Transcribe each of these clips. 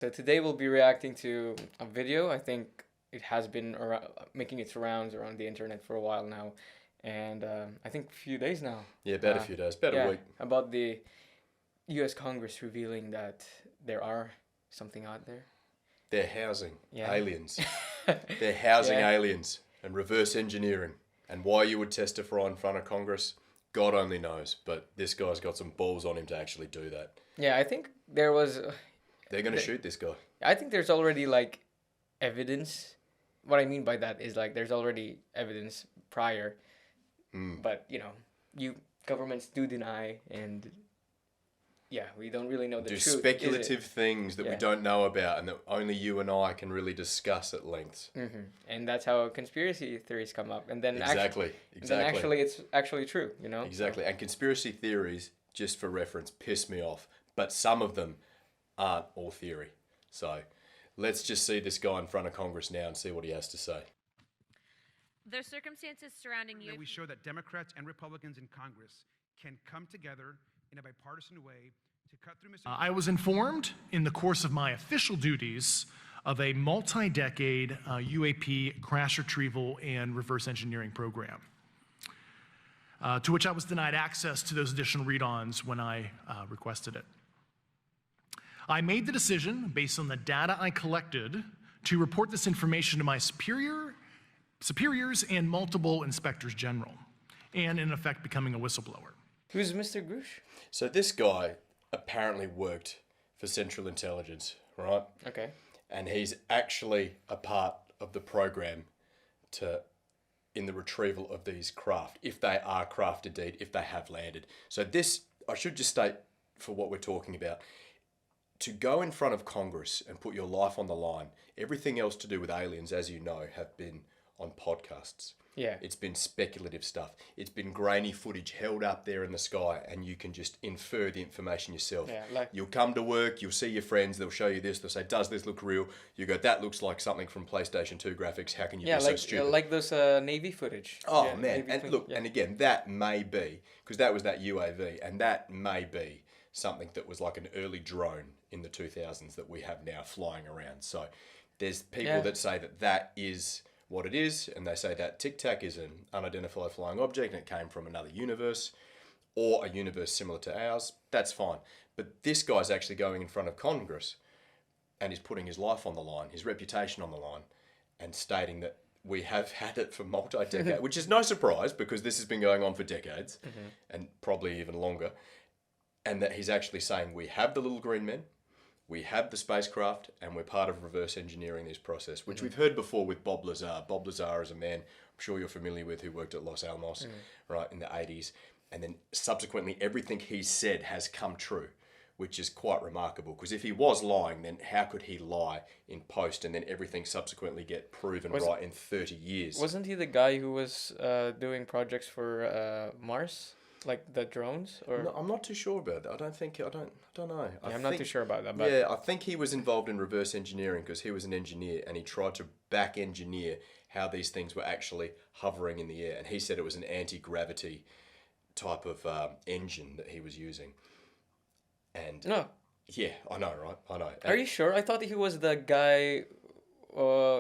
So today we'll be reacting to a video. I think it has been making its rounds around the internet for a while now, and I think a few days now. Yeah, about a few days, about a week. About the U.S. Congress revealing that there are something out there. They're housing Yeah. aliens. They're housing Yeah. aliens and reverse engineering. And why you would testify in front of Congress, God only knows. But this guy's got some balls on him to actually do that. Yeah, I think there was. They're going to shoot this guy. I think there's already like evidence. What I mean by that is like there's already evidence prior, but you governments do deny, and yeah, we don't really know the Do truth. speculative things that we Yeah. don't know about and that only you and I can really discuss at length. And that's how conspiracy theories come up, and then Exactly. then actually it's actually true. Exactly. And conspiracy theories, just for reference, piss me off. But some of them aren't all theory. So let's just see this guy in front of Congress now and see what he has to say. The circumstances surrounding you. We show that Democrats and Republicans in Congress can come together in a bipartisan way to cut through I was informed in the course of my official duties of a multi-decade UAP crash retrieval and reverse engineering program, to which I was denied access to those additional read-ons when I requested it. I made the decision, based on the data I collected, to report this information to my superiors and multiple inspectors general, and in effect becoming a whistleblower. Who's Mr. Grush? So this guy apparently worked for Central Intelligence, right? Okay. And he's actually a part of the program in the retrieval of these craft, if they are craft indeed, if they have landed. So this, I should just state for what we're talking about, to go in front of Congress and put your life on the line, everything else to do with aliens, as you know, have been on podcasts. Yeah. It's been speculative stuff. It's been grainy footage held up there in the sky, and you can just infer the information yourself. Yeah, you'll come to work, you'll see your friends, they'll show you this, they'll say, does this look real? You go, that looks like something from PlayStation 2 graphics, how can you be so stupid? like those Navy footage. Oh, Yeah, man, Navy and footage, look, yeah. and again, that may be, because that was that UAV, and that may be something that was like an early drone in the 2000s that we have now flying around. So there's people that say that that is what it is, and they say that Tic Tac is an unidentified flying object and it came from another universe or a universe similar to ours. That's fine. But this guy's actually going in front of Congress and he's putting his life on the line, his reputation on the line, and stating that we have had it for multi-decades, which is no surprise because this has been going on for decades and probably even longer. And that he's actually saying we have the little green men, we have the spacecraft, and we're part of reverse engineering this process, which we've heard before with Bob Lazar. Bob Lazar is a man I'm sure you're familiar with who worked at Los Alamos, right, in the 80s. And then subsequently everything he said has come true, which is quite remarkable. Because if he was lying, then how could he lie in post and then everything subsequently get proven right in 30 years? Wasn't he the guy who was doing projects for Mars? Like the drones, or No, I'm not too sure about that. I don't know. I'm not too sure about that. But Yeah, I think he was involved in reverse engineering because he was an engineer and he tried to back engineer how these things were actually hovering in the air. And he said it was an anti-gravity type of engine that he was using. And no, yeah, I know, right? I know. are you sure? I thought he was the guy.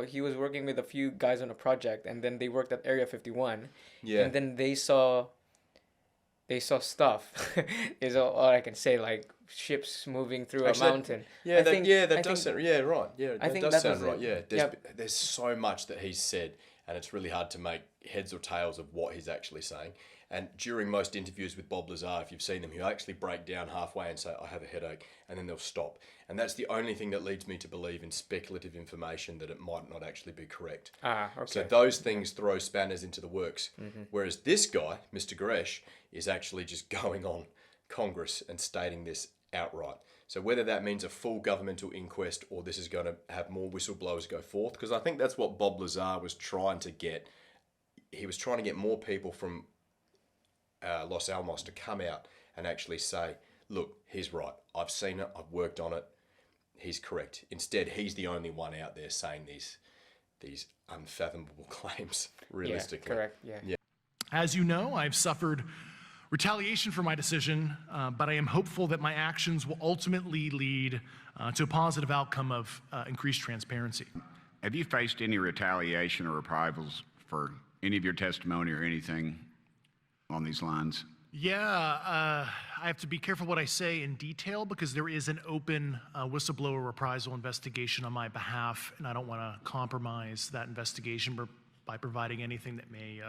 He was working with a few guys on a project, and then they worked at Area 51. Yeah. And then they saw stuff. Is all I can say, like ships moving through Actually, a mountain. Yeah, I that does sound, yeah, right. Yeah, I that think does that sound was right. it. Yeah, Yep. there's so much that he's said, and it's really hard to make heads or tails of what he's actually saying. And during most interviews with Bob Lazar, if you've seen them, he'll actually break down halfway and say, I have a headache, and then they'll stop. And that's the only thing that leads me to believe in speculative information that it might not actually be correct. Ah, okay. So those things throw spanners into the works. Whereas this guy, Mr. Gresh, is actually just going on Congress and stating this outright. So whether that means a full governmental inquest or this is going to have more whistleblowers go forth, because I think that's what Bob Lazar was trying to get. He was trying to get more people from Los Alamos to come out and actually say, look, he's right. I've seen it. I've worked on it. He's correct. Instead, he's the only one out there saying these unfathomable claims, realistically. Yeah, correct. Yeah. As you know, I've suffered retaliation for my decision, but I am hopeful that my actions will ultimately lead to a positive outcome of increased transparency. Have you faced any retaliation or reprisals for any of your testimony or anything on these lines? Yeah, I have to be careful what I say in detail because there is an open whistleblower reprisal investigation on my behalf, and I don't want to compromise that investigation by providing anything that may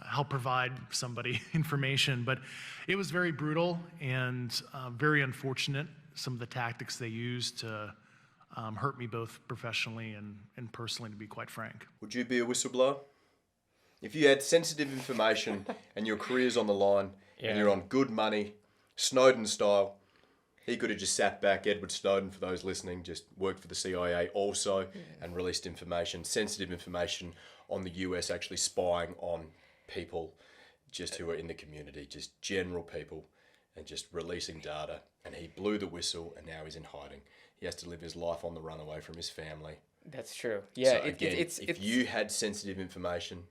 help provide somebody information. But it was very brutal and very unfortunate, some of the tactics they used to hurt me both professionally and personally, to be quite frank. Would you be a whistleblower? If you had sensitive information and your career's on the line and you're on good money, Snowden style, he could have just sat back, Edward Snowden, for those listening, just worked for the CIA also and released information, sensitive information on the US actually spying on people just who are in the community, just general people, and just releasing data. And he blew the whistle and now he's in hiding. He has to live his life on the run away from his family. That's true. Yeah, So again, if you had sensitive information,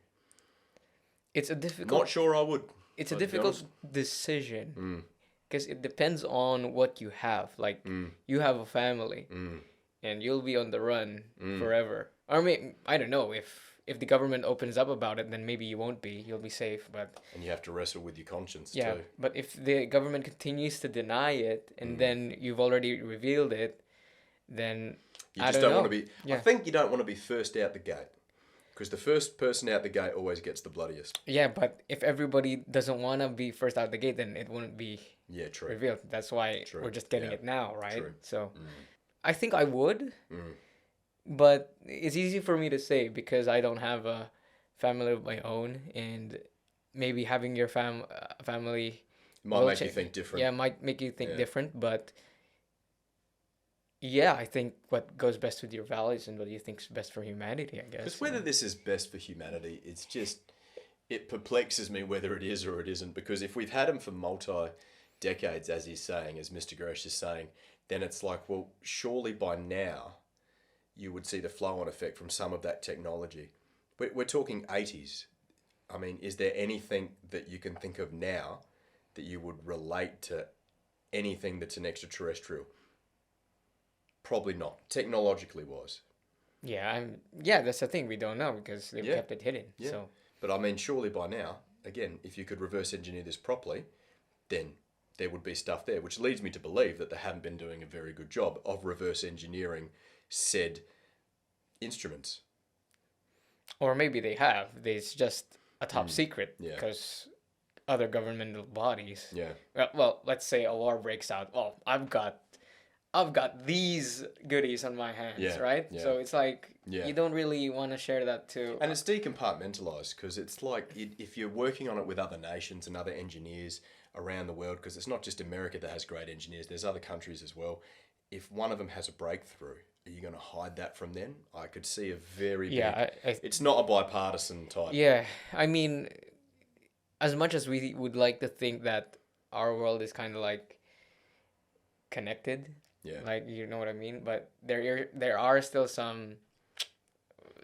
it's a difficult. not sure I would. It's a to be difficult honest. decision because it depends on what you have. Like you have a family, and you'll be on the run forever. Or maybe I don't know if the government opens up about it, then maybe you won't be. You'll be safe, but And you have to wrestle with your conscience yeah. too. But if the government continues to deny it, and then you've already revealed it, then You I just don't don't want know. to be. Yeah. I think you don't want to be first out the gate, because the first person out the gate always gets the bloodiest. Yeah, but if everybody doesn't want to be first out the gate, then it wouldn't be Yeah, true. revealed. That's why True. we're just getting Yeah. it now, right? True. So I think I would, but it's easy for me to say because I don't have a family of my own, and maybe having your family Might will make you cha- think different. Yeah, might make you think Yeah. different, but yeah, I think what goes best with your values and what you think's best for humanity, I guess. Because whether this is best for humanity, it's just, it perplexes me whether it is or it isn't. Because if we've had them for decades, as he's saying, as Mr. Grosh is saying, then it's like, well, surely by now you would see the flow-on effect from some of that technology. We're talking 80s. I mean, is there anything that you can think of now that you would relate to anything that's an extraterrestrial? Probably not, technologically wise. Yeah, that's the thing, we don't know because they've Yeah. kept it hidden. Yeah. So But I mean, surely by now, again, if you could reverse engineer this properly, then there would be stuff there, which leads me to believe that they haven't been doing a very good job of reverse engineering said instruments. or maybe they have. It's just a top secret Yeah. because other governmental bodies. Yeah. Well, let's say a war breaks out. Well, I've got these goodies on my hands, Yeah, right? yeah. So it's like Yeah. you don't really want to share that too. And it's decompartmentalized because it's like if you're working on it with other nations and other engineers around the world, because it's not just America that has great engineers, there's other countries as well. If one of them has a breakthrough, are you going to hide that from them? I could see a very Yeah, big... It's not a bipartisan type. Yeah, I mean, as much as we would like to think that our world is kind of like connected, Yeah. like you know what I mean, but there are still some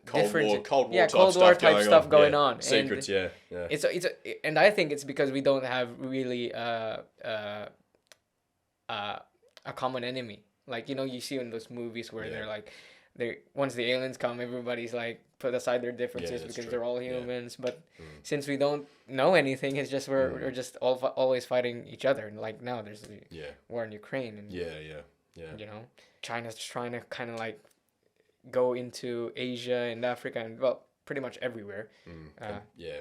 Cold War Cold type War stuff type going stuff on. going Yeah. on. Secrets, And yeah. and I think it's because we don't have really a common enemy. Like, you know, you see in those movies where Yeah. they're like, once the aliens come, everybody's like put aside their differences that's because true. they're all Yeah. humans. But since we don't know anything, it's just we're just always fighting each other. And like now, there's the Yeah. war in Ukraine, and Yeah. you know, China's trying to kind of like go into Asia and Africa and well, pretty much everywhere. Yeah.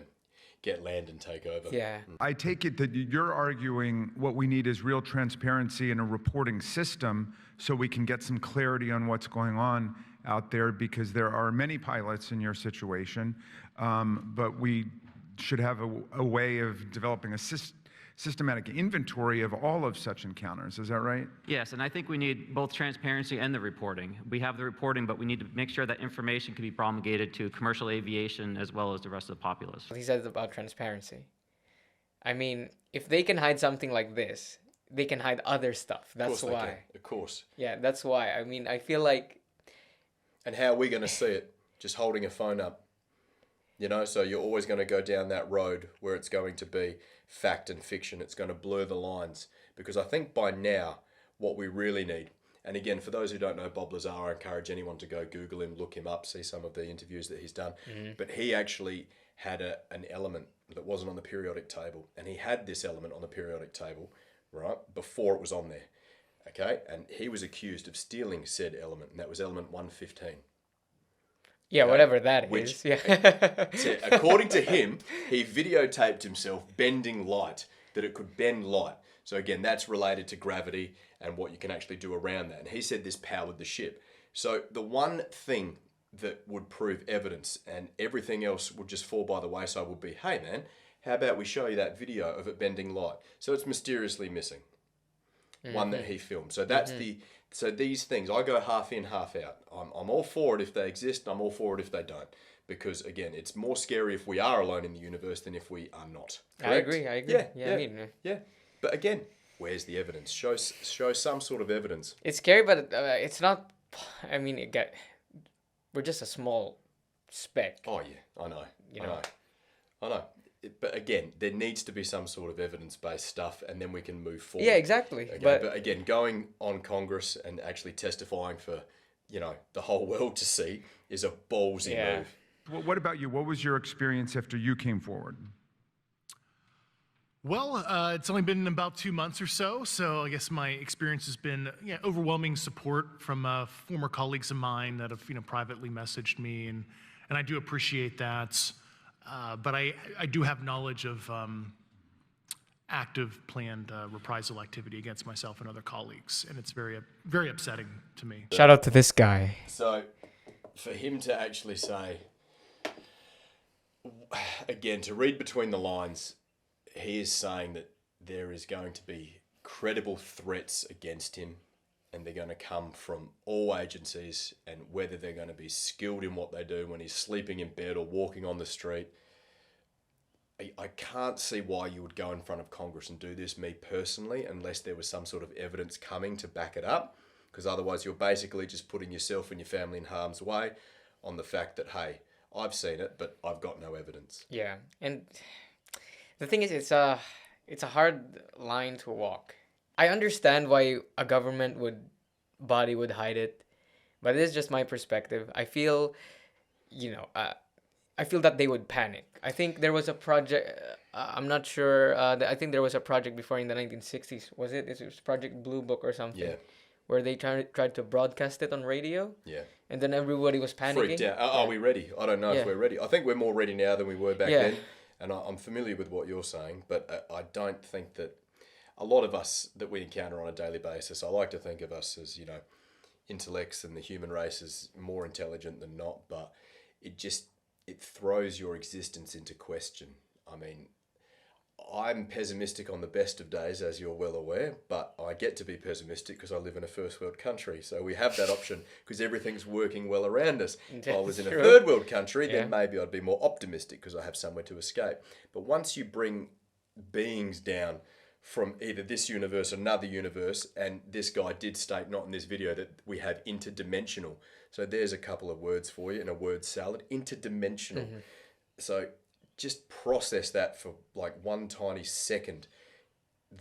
Get land and take over. Yeah. I take it that you're arguing what we need is real transparency and a reporting system so we can get some clarity on what's going on out there, because there are many pilots in your situation, but we should have a way of developing a systematic inventory of all of such encounters. Is that right? Yes, and I think we need both transparency and the reporting. We have the reporting, but we need to make sure that information can be promulgated to commercial aviation as well as the rest of the populace. He says about transparency. I mean, if they can hide something like this, they can hide other stuff. That's Of course they why. can. Of course. Yeah, that's why. I mean, I feel like And how are we going to see it? Just holding a phone up. So you're always going to go down that road where it's going to be fact and fiction. It's going to blur the lines. Because I think by now, what we really need, and again, for those who don't know Bob Lazar, I encourage anyone to go Google him, look him up, see some of the interviews that he's done. But he actually had an element that wasn't on the periodic table. And he had this element on the periodic table, right, before it was on there. Okay? And he was accused of stealing said element, and that was element 115. Yeah, whatever that Which- is. Yeah. So according to him, he videotaped himself bending light, that it could bend light. So again, that's related to gravity and what you can actually do around that. And he said this powered the ship. So the one thing that would prove evidence and everything else would just fall by the wayside would be, hey man, how about we show you that video of it bending light? So it's mysteriously missing. One that he filmed. So that's so these things, I go half in, half out. I'm all for it if they exist, I'm all for it if they don't. Because again, it's more scary if we are alone in the universe than if we are not. I agree. Yeah, I mean, Yeah. But again, where's the evidence? Show some sort of evidence. it's scary, but it's not. I mean, we're just a small speck. Oh yeah, I know. You know. I know. But again, there needs to be some sort of evidence-based stuff, and then we can move forward. Yeah, exactly. Okay? But But again, going on Congress and actually testifying for, the whole world to see is a ballsy Yeah. move. What about you? What was your experience after you came forward? Well, it's only been about 2 months or so, so I guess my experience has been overwhelming support from former colleagues of mine that have privately messaged me, and I do appreciate that. But I do have knowledge of active planned reprisal activity against myself and other colleagues, and it's very, very upsetting to me. shout out to this guy. So, for him to actually say, again, to read between the lines, he is saying that there is going to be credible threats against him, and they're going to come from all agencies, and whether they're going to be skilled in what they do when he's sleeping in bed or walking on the street. I can't see why you would go in front of Congress and do this, me personally, unless there was some sort of evidence coming to back it up, because otherwise you're basically just putting yourself and your family in harm's way on the fact that, hey, I've seen it, but I've got no evidence. Yeah, and the thing is, it's a hard line to walk. I understand why a government body would hide it, but it is just my perspective. I feel, I feel that they would panic. I think there was a project. I'm not sure. I think there was a project before in the 1960s. Was it? It was Project Blue Book or something. Yeah. Where they tried to broadcast it on radio. Yeah. And then everybody was panicking. Freaked out. Are we ready? I don't know Yeah. if we're ready. I think we're more ready now than we were back Yeah. then. And I'm familiar with what you're saying, but I don't think that a lot of us that we encounter on a daily basis, I like to think of us as, intellects, and the human race is more intelligent than not, but it throws your existence into question. I mean, I'm pessimistic on the best of days, as you're well aware, but I get to be pessimistic because I live in a first world country. So we have that option because everything's working well around us. If I was in a True. third world country, Yeah. then maybe I'd be more optimistic because I have somewhere to escape. But once you bring beings down from either this universe or another universe, and this guy did state, not in this video, that we have interdimensional. So there's a couple of words for you in a word salad, interdimensional. Mm-hmm. So just process that for like one tiny second.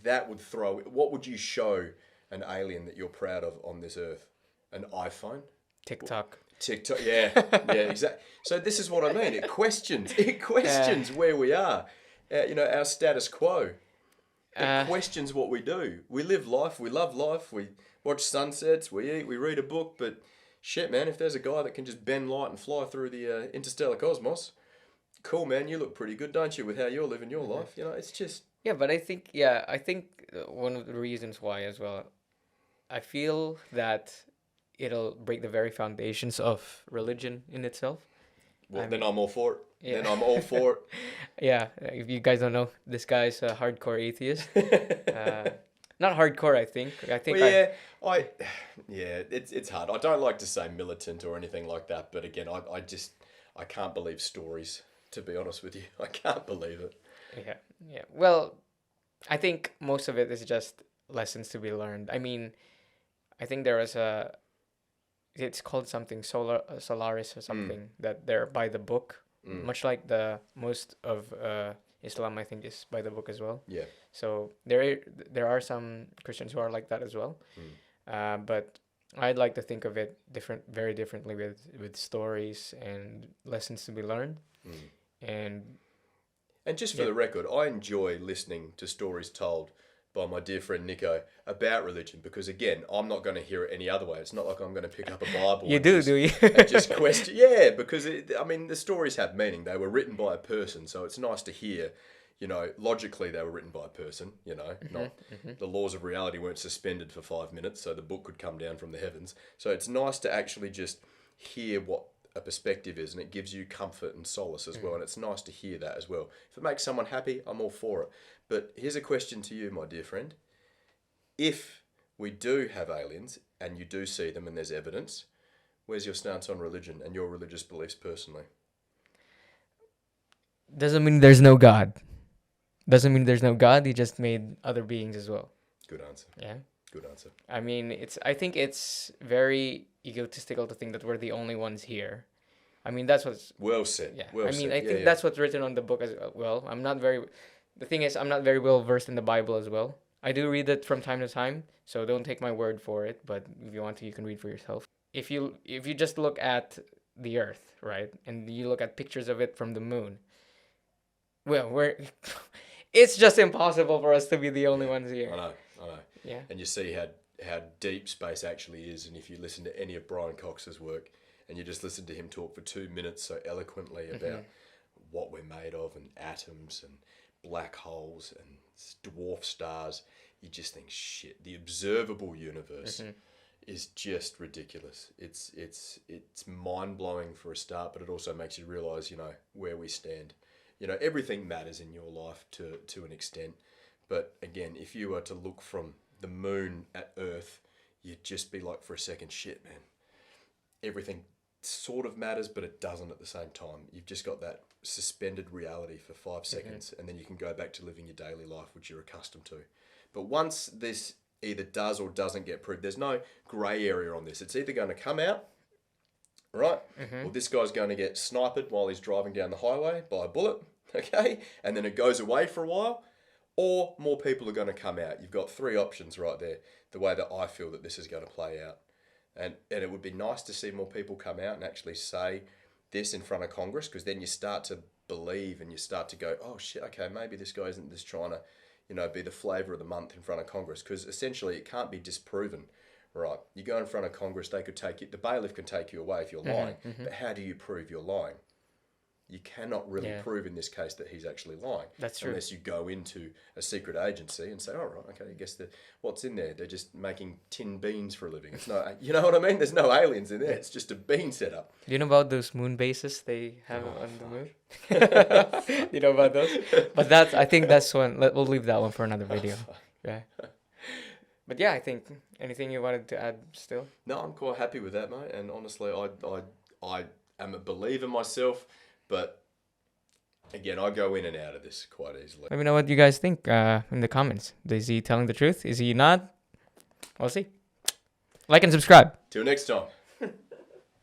That would what would you show an alien that you're proud of on this earth? An iPhone? TikTok. TikTok, yeah, exactly. So this is what I mean. It questions where we are. Our status quo. It questions what we do. We live life, we love life, we watch sunsets, we eat, we read a book, but shit, man, if there's a guy that can just bend light and fly through the interstellar cosmos, cool, man, you look pretty good, don't you, with how you're living your life? It's just... Yeah, but I think one of the reasons why as well, I feel that it'll break the very foundations of religion in itself. Well, then I'm all for it. Yeah. Then I'm all for it. Yeah, if you guys don't know, this guy's a hardcore atheist. Not hardcore, I think. Well, it's hard. I don't like to say militant or anything like that, but again, I can't believe stories, to be honest with you. I can't believe it. Yeah. Well, I think most of it is just lessons to be learned. I mean, I think there was it's called something Solaris or something, that they're by the book. much like the most of Islam, I think, is by the book as well. Yeah. So there are some Christians who are like that as well, but I'd like to think of it very differently, with stories and lessons to be learned, and just for the record, I enjoy listening to stories told by my dear friend Nico about religion, because again, I'm not going to hear it any other way. It's not like I'm going to pick up a Bible. You do you? And just question. Yeah, because the stories have meaning. They were written by a person, so it's nice to hear. Logically they were written by a person. Not the laws of reality weren't suspended for 5 minutes, so the book could come down from the heavens. So it's nice to actually just hear what a perspective is, and it gives you comfort and solace as well, and it's nice to hear that as well. If it makes someone happy, I'm all for it. But here's a question to you, my dear friend. If we do have aliens and you do see them and there's evidence, where's your stance on religion and your religious beliefs personally? Doesn't mean there's no God. Doesn't mean there's no God. He just made other beings as well. Good answer. Yeah. Good answer. I mean, I think it's very egotistical to think that we're the only ones here. I mean, that's what's... Well said. Yeah. Well I mean, said. I think that's what's written on the book as well. The thing is, I'm not very well versed in the Bible as well. I do read it from time to time, so don't take my word for it. But if you want to, you can read for yourself. If you just look at the Earth, right, and you look at pictures of it from the moon, well, it's just impossible for us to be the only ones here. I know. Yeah. And you see how deep space actually is, and if you listen to any of Brian Cox's work, and you just listen to him talk for 2 minutes so eloquently about what we're made of, and atoms, and black holes, and dwarf stars, you just think, shit, the observable universe is just ridiculous. It's mind-blowing for a start, but it also makes you realise, where we stand. Everything matters in your life to an extent. But again, if you were to look from the moon at Earth, you'd just be like, for a second, shit, man. Everything sort of matters, but it doesn't at the same time. You've just got that suspended reality for 5 seconds, and then you can go back to living your daily life, which you're accustomed to. But once this either does or doesn't get proved, there's no grey area on this. It's either going to come out, right? Or this guy's going to get sniped while he's driving down the highway by a bullet, okay? And then it goes away for a while, or more people are going to come out. You've got 3 options right there, the way that I feel that this is going to play out. And it would be nice to see more people come out and actually say this in front of Congress, because then you start to believe and you start to go, oh shit, okay, maybe this guy isn't just trying to, be the flavour of the month in front of Congress, because essentially it can't be disproven. Right, you go in front of Congress, they could take you, the bailiff can take you away if you're lying, but how do you prove you're lying? You cannot really prove in this case that he's actually lying. That's true. Unless you go into a secret agency and say, oh, right, okay, I guess what's in there? They're just making tin beans for a living. It's not, you know what I mean? There's no aliens in there. It's just a bean setup. Do you know about those moon bases they have on the moon? You know about those? But I think that's one. We'll leave that one for another video. Yeah. But yeah, I think anything you wanted to add still? No, I'm quite happy with that, mate. And honestly, I am a believer myself. But again, I go in and out of this quite easily. Let me know what you guys think in the comments. Is he telling the truth? Is he not? We'll see. Like and subscribe. Till next time.